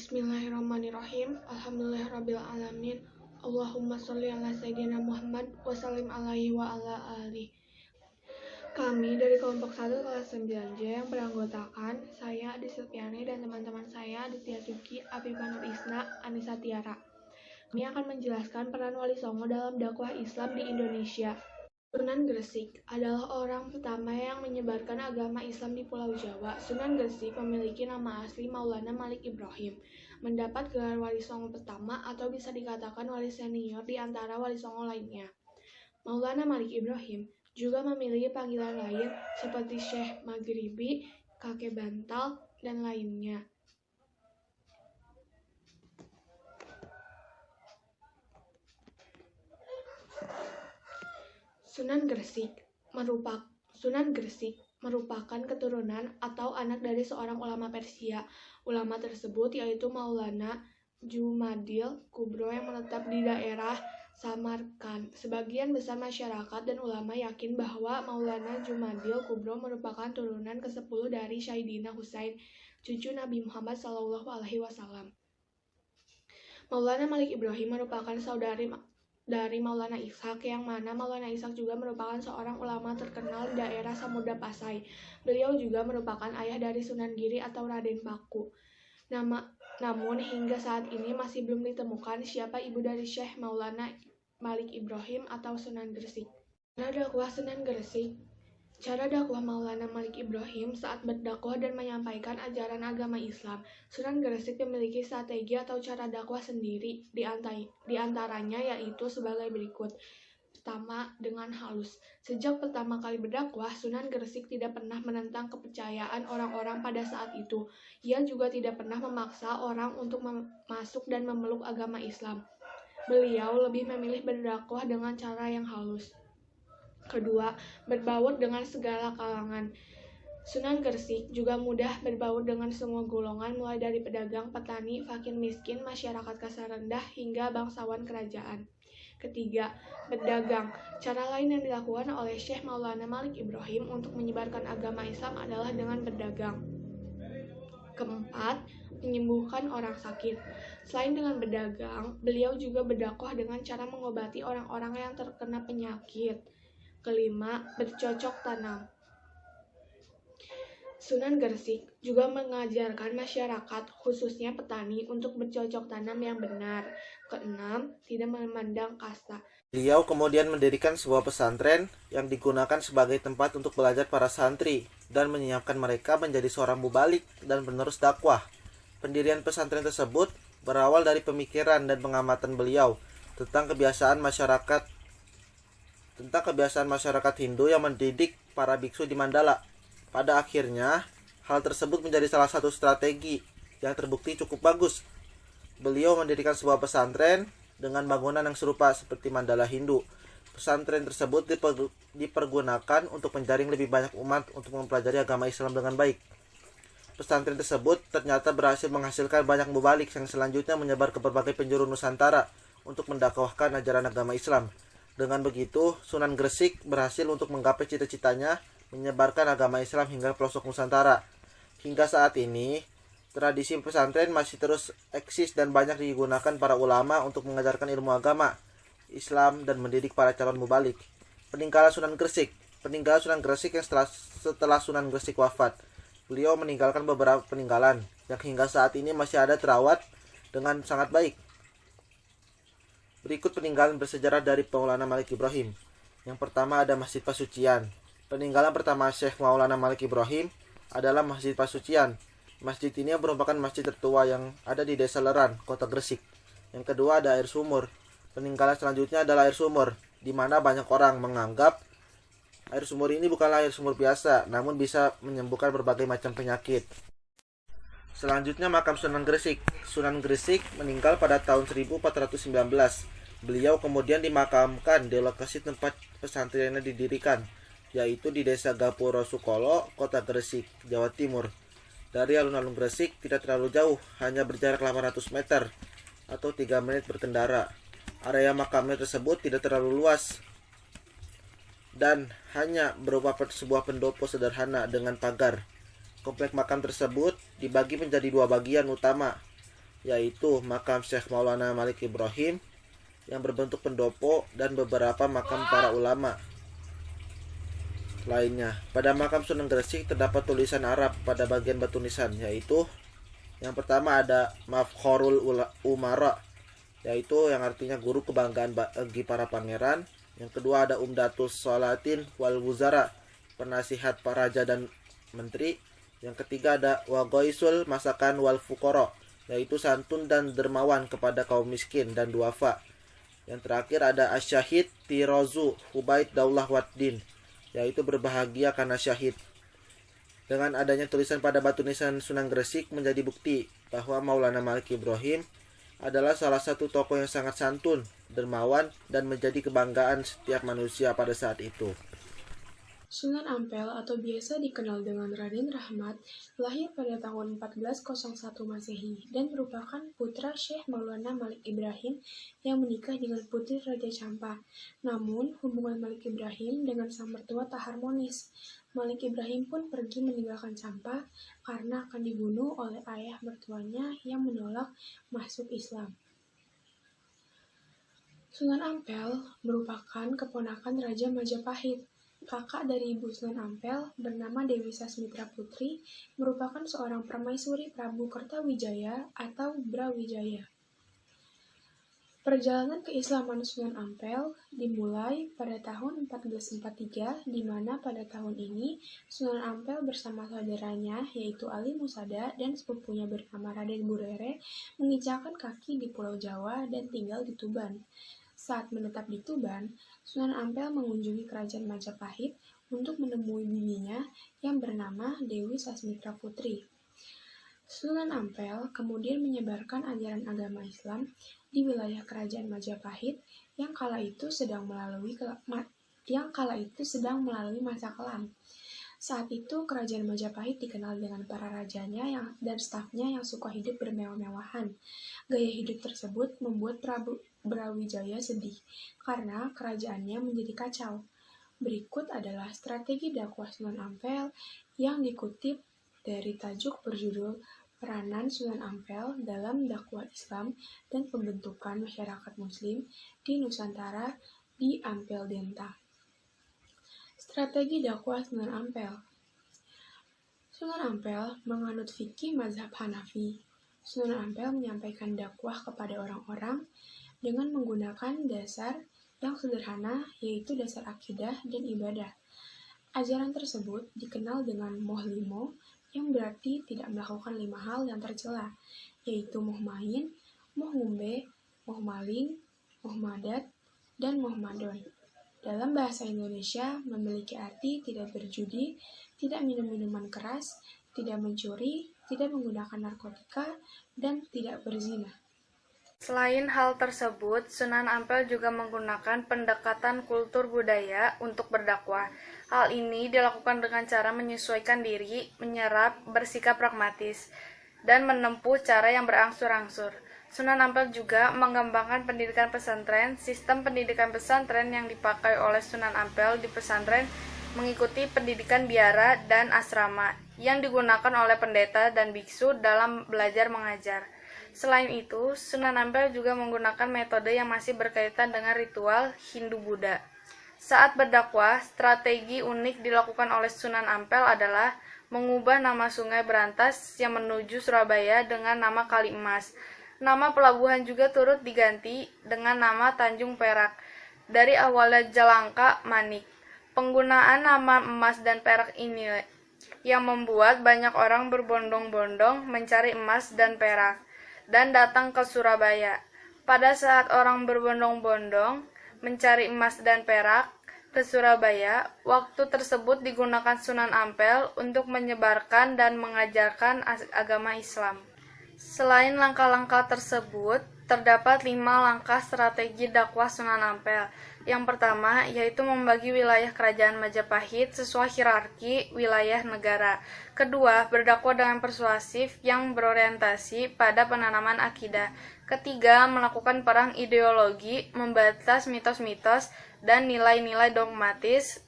Bismillahirrahmanirrahim. Alhamdulillahirrabbilalamin. Allahumma sholli ala sayyidina Muhammad wa sallim alaihi wa ala alihi. Kami dari kelompok 1 kelas 9J yang beranggotakan saya Adi Silviani dan teman-teman saya Aditya Suki, Afifah Nur Isna, Anissa Tiara. Kami akan menjelaskan peran Wali Songo dalam dakwah Islam di Indonesia. Sunan Gresik adalah orang pertama yang menyebarkan agama Islam di Pulau Jawa. Sunan Gresik memiliki nama asli Maulana Malik Ibrahim. Mendapat gelar Wali Songo pertama atau bisa dikatakan wali senior di antara Wali Songo lainnya. Maulana Malik Ibrahim juga memiliki panggilan lain seperti Syekh Maghribi, Kakek Bantal, dan lainnya. Sunan Gresik merupakan keturunan atau anak dari seorang ulama Persia. Ulama tersebut yaitu Maulana Jumadil Kubro yang menetap di daerah Samarkand. Sebagian besar masyarakat dan ulama yakin bahwa Maulana Jumadil Kubro merupakan turunan ke-10 dari Sayyidina Husain, cucu Nabi Muhammad SAW. Maulana Malik Ibrahim merupakan saudari dari Maulana Ishaq, yang mana Maulana Ishaq juga merupakan seorang ulama terkenal di daerah Samudra Pasai. Beliau juga merupakan ayah dari Sunan Giri atau Raden Paku. Namun hingga saat ini masih belum ditemukan siapa ibu dari Syekh Maulana Malik Ibrahim atau Sunan Gresik. Cara dakwah Maulana Malik Ibrahim saat berdakwah dan menyampaikan ajaran agama Islam. Sunan Gresik memiliki strategi atau cara dakwah sendiri, di antaranya yaitu sebagai berikut. Pertama, dengan halus. Sejak pertama kali berdakwah, Sunan Gresik tidak pernah menentang kepercayaan orang-orang pada saat itu. Ia juga tidak pernah memaksa orang untuk masuk dan memeluk agama Islam. Beliau lebih memilih berdakwah dengan cara yang halus. Kedua, berbaur dengan segala kalangan. Sunan Gresik juga mudah berbaur dengan semua golongan, mulai dari pedagang, petani, fakir miskin, masyarakat kasar rendah, hingga bangsawan kerajaan. Ketiga, berdagang. Cara lain yang dilakukan oleh Syekh Maulana Malik Ibrahim untuk menyebarkan agama Islam adalah dengan berdagang. Keempat, menyembuhkan orang sakit. Selain dengan berdagang, beliau juga berdakwah dengan cara mengobati orang-orang yang terkena penyakit. Kelima, bercocok tanam. Sunan Gresik juga mengajarkan masyarakat, khususnya petani, untuk bercocok tanam yang benar. Keenam, tidak memandang kasta. Beliau kemudian mendirikan sebuah pesantren yang digunakan sebagai tempat untuk belajar para santri dan menyiapkan mereka menjadi seorang mubalik dan penerus dakwah. Pendirian pesantren tersebut berawal dari pemikiran dan pengamatan beliau tentang kebiasaan masyarakat Hindu yang mendidik para biksu di Mandala. Pada akhirnya, hal tersebut menjadi salah satu strategi yang terbukti cukup bagus. Beliau mendirikan sebuah pesantren dengan bangunan yang serupa seperti Mandala Hindu. Pesantren tersebut dipergunakan untuk menjaring lebih banyak umat untuk mempelajari agama Islam dengan baik. Pesantren tersebut ternyata berhasil menghasilkan banyak mubalik yang selanjutnya menyebar ke berbagai penjuru Nusantara untuk mendakwahkan ajaran agama Islam. Dengan begitu, Sunan Gresik berhasil untuk menggapai cita-citanya menyebarkan agama Islam hingga pelosok Nusantara. Hingga saat ini, tradisi pesantren masih terus eksis dan banyak digunakan para ulama untuk mengajarkan ilmu agama Islam dan mendidik para calon mubalik. Peninggalan Sunan Gresik yang setelah Sunan Gresik wafat. Beliau meninggalkan beberapa peninggalan yang hingga saat ini masih ada terawat dengan sangat baik. Berikut peninggalan bersejarah dari Maulana Malik Ibrahim. Yang pertama ada Masjid Pasucian. Peninggalan pertama Syekh Maulana Malik Ibrahim adalah Masjid Pasucian. Masjid ini merupakan masjid tertua yang ada di Desa Leran, Kota Gresik. Yang kedua ada air sumur. Peninggalan selanjutnya adalah air sumur, di mana banyak orang menganggap air sumur ini bukanlah air sumur biasa, namun bisa menyembuhkan berbagai macam penyakit. Selanjutnya makam Sunan Gresik. Sunan Gresik meninggal pada tahun 1419. Beliau kemudian dimakamkan di lokasi tempat pesantrennya didirikan, yaitu di Desa Gapuro Sukolo, Kota Gresik, Jawa Timur. Dari alun-alun Gresik tidak terlalu jauh, hanya berjarak 800 meter atau 3 menit berkendara. Area makamnya tersebut tidak terlalu luas dan hanya berupa sebuah pendopo sederhana dengan pagar. Komplek makam tersebut dibagi menjadi 2 bagian utama. yaitu makam Syekh Maulana Malik Ibrahim yang berbentuk pendopo dan beberapa makam para ulama lainnya. Pada makam Sunan Gresik terdapat tulisan Arab pada bagian batu nisan, yaitu yang pertama ada Mafkhorul Umara, yaitu yang artinya guru kebanggaan bagi para pangeran. Yang kedua ada Umdatus Salatin wal Wuzara, penasihat para raja dan menteri. Yang ketiga ada Wagoisul Masakan wal Fuqara, yaitu santun dan dermawan kepada kaum miskin dan duafa. Yang terakhir ada Asyahid Tirozu Hubaid Daulah Waddin, yaitu berbahagia karena syahid. Dengan adanya tulisan pada batu nisan Sunan Gresik menjadi bukti bahwa Maulana Malik Ibrahim adalah salah satu tokoh yang sangat santun, dermawan, dan menjadi kebanggaan setiap manusia pada saat itu. Sunan Ampel atau biasa dikenal dengan Raden Rahmat lahir pada tahun 1401 Masehi dan merupakan putra Syekh Maulana Malik Ibrahim yang menikah dengan putri Raja Campa. Namun, hubungan Malik Ibrahim dengan sang mertua tak harmonis. Malik Ibrahim pun pergi meninggalkan Campa karena akan dibunuh oleh ayah mertuanya yang menolak masuk Islam. Sunan Ampel merupakan keponakan Raja Majapahit. Kakak dari Ibu Sunan Ampel bernama Dewi Sasmitra Putri merupakan seorang permaisuri Prabu Kertawijaya atau Brawijaya. Perjalanan keislaman Sunan Ampel dimulai pada tahun 1443, di mana pada tahun ini Sunan Ampel bersama saudaranya yaitu Ali Musada dan sepupunya bernama Raden Burere menginjakkan kaki di Pulau Jawa dan tinggal di Tuban. Saat menetap di Tuban, Sunan Ampel mengunjungi kerajaan Majapahit untuk menemui bibinya yang bernama Dewi Sasmitra Putri. Sunan Ampel kemudian menyebarkan ajaran agama Islam di wilayah kerajaan Majapahit yang kala itu sedang melalui masa kelam. Saat itu kerajaan Majapahit dikenal dengan para rajanya dan stafnya yang suka hidup bermewah-mewahan. Gaya hidup tersebut membuat Prabu Brawijaya sedih karena kerajaannya menjadi kacau. Berikut adalah strategi dakwah Sunan Ampel yang dikutip dari tajuk berjudul Peranan Sunan Ampel dalam Dakwah Islam dan Pembentukan Masyarakat Muslim di Nusantara di Ampel Denta. Strategi dakwah Sunan Ampel. Sunan Ampel menganut fikih mazhab Hanafi. Sunan Ampel menyampaikan dakwah kepada orang-orang dengan menggunakan dasar yang sederhana, yaitu dasar akidah dan ibadah. Ajaran tersebut dikenal dengan moh limo, yang berarti tidak melakukan 5 hal yang tercela, yaitu moh main, moh ngumbe, moh maling, moh madat, dan moh madon. Dalam bahasa Indonesia memiliki arti tidak berjudi, tidak minum minuman keras, tidak mencuri, tidak menggunakan narkotika, dan tidak berzina. Selain hal tersebut, Sunan Ampel juga menggunakan pendekatan kultur budaya untuk berdakwah. Hal ini dilakukan dengan cara menyesuaikan diri, menyerap, bersikap pragmatis, dan menempuh cara yang berangsur-angsur. Sunan Ampel juga mengembangkan pendidikan pesantren. Sistem pendidikan pesantren yang dipakai oleh Sunan Ampel di pesantren mengikuti pendidikan biara dan asrama yang digunakan oleh pendeta dan biksu dalam belajar mengajar. Selain itu, Sunan Ampel juga menggunakan metode yang masih berkaitan dengan ritual Hindu-Buddha. Saat berdakwah, strategi unik dilakukan oleh Sunan Ampel adalah mengubah nama Sungai Berantas yang menuju Surabaya dengan nama Kali Emas. Nama pelabuhan juga turut diganti dengan nama Tanjung Perak, dari awalnya Jalangka Manik. Penggunaan nama emas dan perak ini yang membuat banyak orang berbondong-bondong mencari emas dan perak dan datang ke Surabaya. Pada saat orang berbondong-bondong mencari emas dan perak ke Surabaya, waktu tersebut digunakan Sunan Ampel untuk menyebarkan dan mengajarkan agama Islam. Selain langkah-langkah tersebut, terdapat 5 langkah strategi dakwah Sunan Ampel. Yang pertama, yaitu membagi wilayah kerajaan Majapahit sesuai hierarki wilayah negara. Kedua, berdakwah dengan persuasif yang berorientasi pada penanaman akidah. Ketiga, melakukan perang ideologi, membatas mitos-mitos dan nilai-nilai dogmatis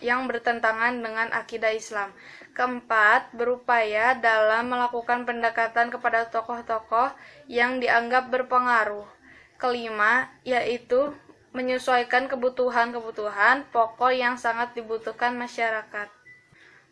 yang bertentangan dengan akidah Islam. Keempat, berupaya dalam melakukan pendekatan kepada tokoh-tokoh yang dianggap berpengaruh. Kelima, yaitu menyesuaikan kebutuhan-kebutuhan pokok yang sangat dibutuhkan masyarakat.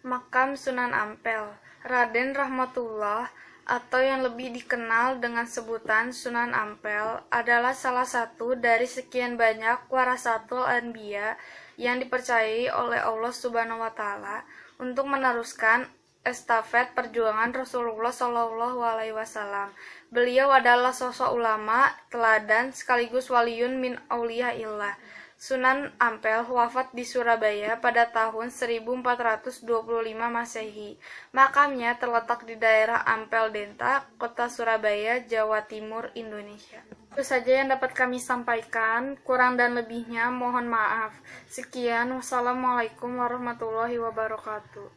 Makam Sunan Ampel. Raden Rahmatullah atau yang lebih dikenal dengan sebutan Sunan Ampel adalah salah satu dari sekian banyak warasatul anbiya yang dipercayai oleh Allah Subhanahu wa taala untuk meneruskan estafet perjuangan Rasulullah Shallallahu alaihi wasallam. Beliau adalah sosok ulama teladan sekaligus waliyun min auliyaillah. Sunan Ampel wafat di Surabaya pada tahun 1425 Masehi. Makamnya terletak di daerah Ampel Denta, Kota Surabaya, Jawa Timur, Indonesia. Itu saja yang dapat kami sampaikan. Kurang dan lebihnya mohon maaf. Sekian, wassalamualaikum warahmatullahi wabarakatuh.